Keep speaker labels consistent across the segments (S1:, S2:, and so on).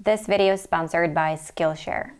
S1: This video is sponsored by Skillshare.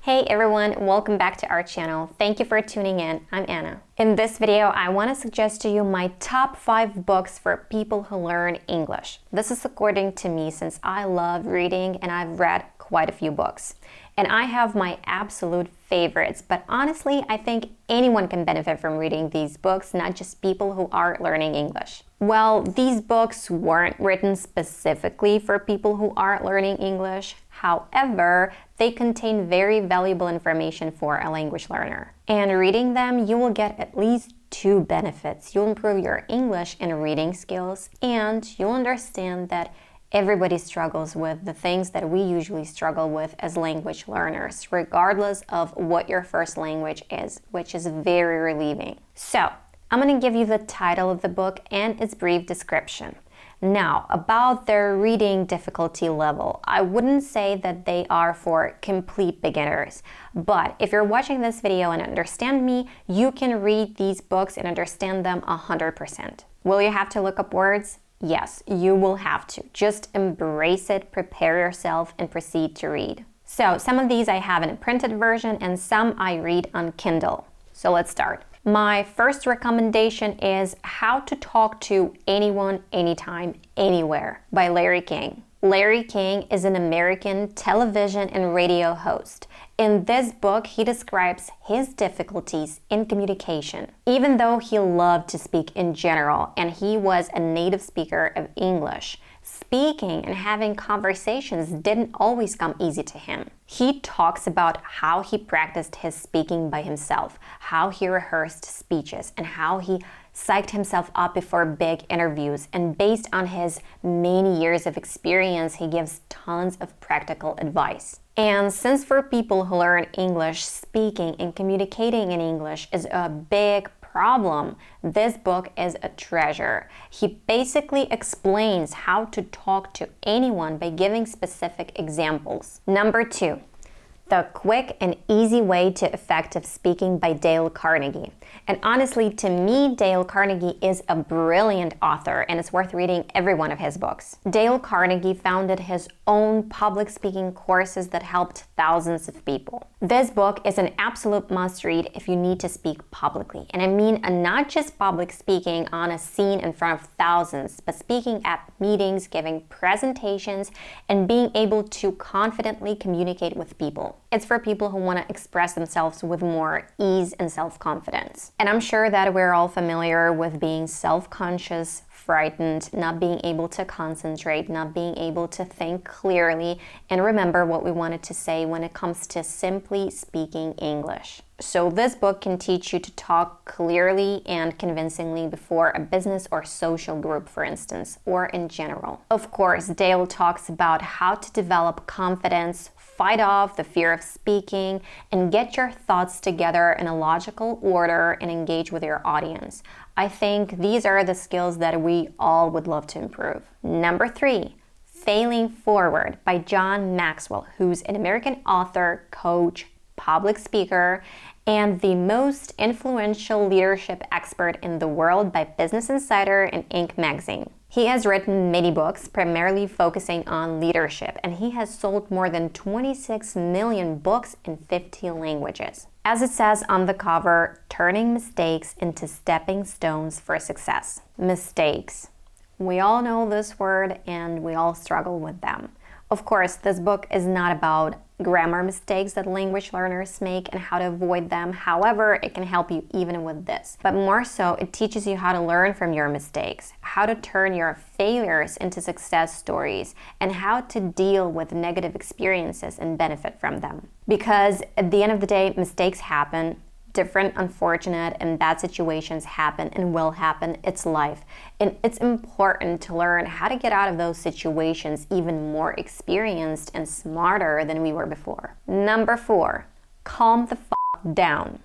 S1: Hey everyone, welcome back to our channel. Thank you for tuning in. I'm Anna. In this video, I want to suggest to you my top 5 books for people who learn English. This is according to me since I love reading and I've read quite a few books. And I have my absolute favorites, but honestly, I think anyone can benefit from reading these books, not just people who are learning English. Well, these books weren't written specifically for people who are learning English. However, they contain very valuable information for a language learner. And reading them, you will get at least 2 benefits. You'll improve your English and reading skills, and you'll understand that everybody struggles with the things that we usually struggle with as language learners, regardless of what your first language is, which is very relieving. So, I'm going to give you the title of the book and its brief description. Now, about their reading difficulty level, I wouldn't say that they are for complete beginners, but if you're watching this video and understand me, you can read these books and understand them 100%. Will you have to look up words? Yes, you will have to. Just embrace it, prepare yourself, and proceed to read. So, some of these I have in a printed version and some I read on Kindle. So let's start. My first recommendation is How to Talk to Anyone, Anytime, Anywhere by Larry King. Larry King is an American television and radio host. In this book, he describes his difficulties in communication. Even though he loved to speak in general and he was a native speaker of English, speaking and having conversations didn't always come easy to him. He talks about how he practiced his speaking by himself, how he rehearsed speeches, and how he psyched himself up before big interviews. And based on his many years of experience, he gives tons of practical advice. And since for people who learn English, speaking and communicating in English is a big problem, this book is a treasure. He basically explains how to talk to anyone by giving specific examples. Number 2. The Quick and Easy Way to Effective Speaking by Dale Carnegie. And honestly, to me, Dale Carnegie is a brilliant author and it's worth reading every one of his books. Dale Carnegie founded his own public speaking courses that helped thousands of people. This book is an absolute must-read if you need to speak publicly. And I mean not just public speaking on a scene in front of thousands, but speaking at meetings, giving presentations, and being able to confidently communicate with people. It's for people who want to express themselves with more ease and self-confidence. And I'm sure that we're all familiar with being self-conscious, frightened, not being able to concentrate, not being able to think clearly and remember what we wanted to say when it comes to simply speaking English. So this book can teach you to talk clearly and convincingly before a business or social group, for instance, or in general. Of course, Dale talks about how to develop confidence, fight off the fear of speaking, and get your thoughts together in a logical order and engage with your audience. I think these are the skills that we all would love to improve. Number 3, Failing Forward by John Maxwell, who's an American author, coach, public speaker, and the most influential leadership expert in the world by Business Insider and Inc. magazine. He has written many books, primarily focusing on leadership, and he has sold more than 26 million books in 50 languages. As it says on the cover, turning mistakes into stepping stones for success. Mistakes. We all know this word and we all struggle with them. Of course, this book is not about grammar mistakes that language learners make and how to avoid them. However, it can help you even with this. But more so, it teaches you how to learn from your mistakes, how to turn your failures into success stories, and how to deal with negative experiences and benefit from them. Because at the end of the day, mistakes happen. Different unfortunate and bad situations happen and will happen. It's life. And it's important to learn how to get out of those situations even more experienced and smarter than we were before. Number 4, Calm the F Down.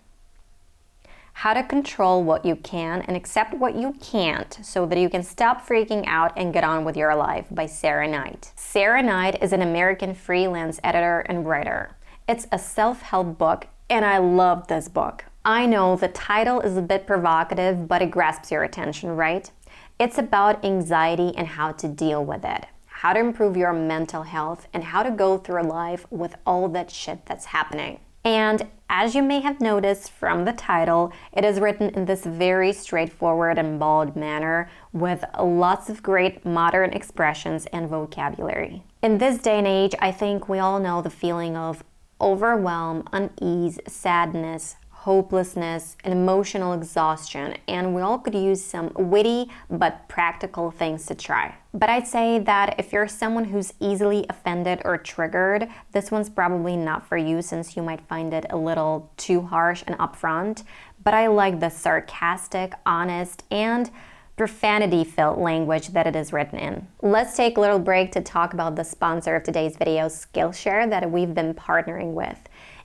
S1: How to control what you can and accept what you can't so that you can stop freaking out and get on with your life by Sarah Knight. Sarah Knight is an American freelance editor and writer. It's a self-help book. And I love this book. I know the title is a bit provocative, but it grasps your attention, right? It's about anxiety and how to deal with it. how to improve your mental health, and how to go through life with all that shit that's happening. And as you may have noticed from the title, it is written in this very straightforward and bold manner with lots of great modern expressions and vocabulary. In this day and age, I think we all know the feeling of overwhelm, unease, sadness, hopelessness, and emotional exhaustion, and we all could use some witty but practical things to try. But I'd say that if you're someone who's easily offended or triggered, this one's probably not for you since you might find it a little too harsh and upfront. But I like the sarcastic, honest, and profanity-filled language that it is written in. Let's take a little break to talk about the sponsor of today's video, Skillshare, that we've been partnering with.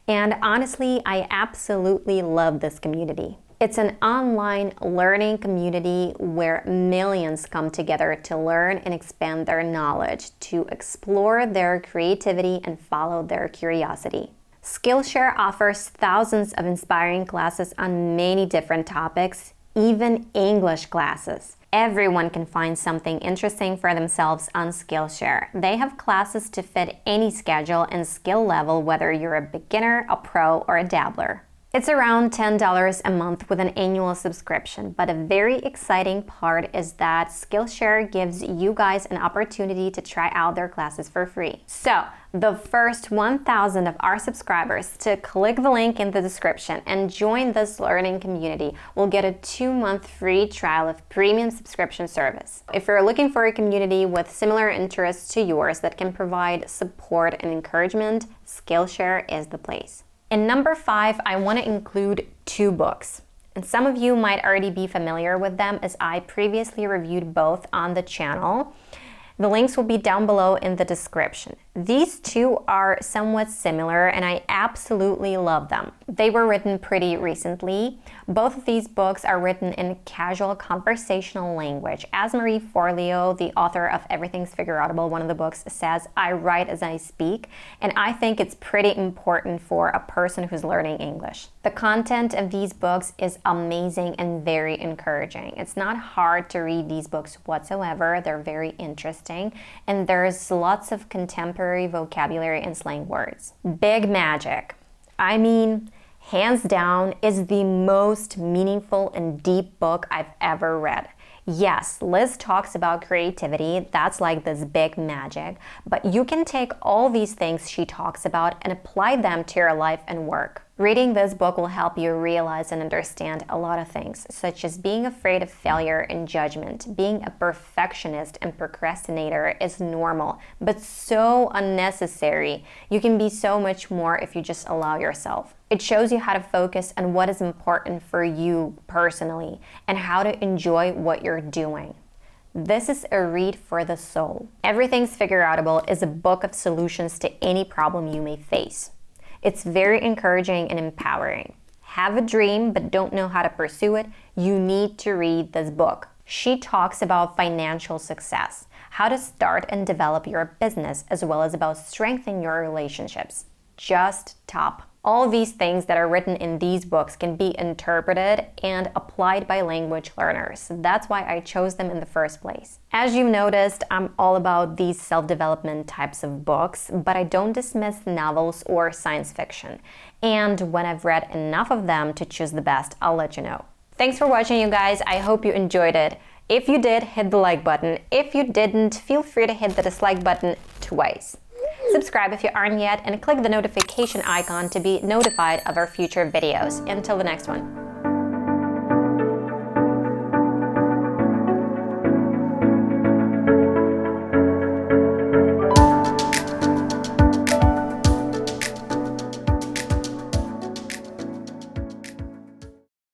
S1: And honestly, I absolutely love this community. It's an online learning community where millions come together to learn and expand their knowledge, to explore their creativity and follow their curiosity. Skillshare offers thousands of inspiring classes on many different topics, even English classes. Everyone can find something interesting for themselves on Skillshare. They have classes to fit any schedule and skill level, whether you're a beginner, a pro, or a dabbler. It's around $10 a month with an annual subscription, but a very exciting part is that Skillshare gives you guys an opportunity to try out their classes for free. So, the first 1,000 of our subscribers to click the link in the description and join this learning community will get a 2-month free trial of premium subscription service. If you're looking for a community with similar interests to yours that can provide support and encouragement, Skillshare is the place. In number 5, I want to include 2 books. And some of you might already be familiar with them as I previously reviewed both on the channel. The links will be down below in the description. These 2 are somewhat similar and I absolutely love them. They were written pretty recently. Both of these books are written in casual conversational language. As Marie Forleo, the author of Everything's Figureoutable, one of the books, says, I write as I speak, and I think it's pretty important for a person who's learning English. The content of these books is amazing and very encouraging. It's not hard to read these books whatsoever. They're very interesting, and there's lots of contemporary vocabulary and slang words. Big Magic. I mean, hands down, is the most meaningful and deep book I've ever read. Yes, Liz talks about creativity, that's like this big magic, but you can take all these things she talks about and apply them to your life and work. Reading this book will help you realize and understand a lot of things, such as being afraid of failure and judgment. Being a perfectionist and procrastinator is normal, but so unnecessary. You can be so much more if you just allow yourself. It shows you how to focus on what is important for you personally and how to enjoy what you're doing. This is a read for the soul. Everything's Figureoutable is a book of solutions to any problem you may face. It's very encouraging and empowering. Have a dream but don't know how to pursue it? You need to read this book. She talks about financial success, how to start and develop your business, as well as about strengthening your relationships. Just top. All these things that are written in these books can be interpreted and applied by language learners. That's why I chose them in the first place. As you've noticed, I'm all about these self-development types of books, but I don't dismiss novels or science fiction. And when I've read enough of them to choose the best, I'll let you know. Thanks for watching, you guys. I hope you enjoyed it. If you did, hit the like button. If you didn't, feel free to hit the dislike button twice. Subscribe if you aren't yet, and click the notification icon to be notified of our future videos. Until the next one.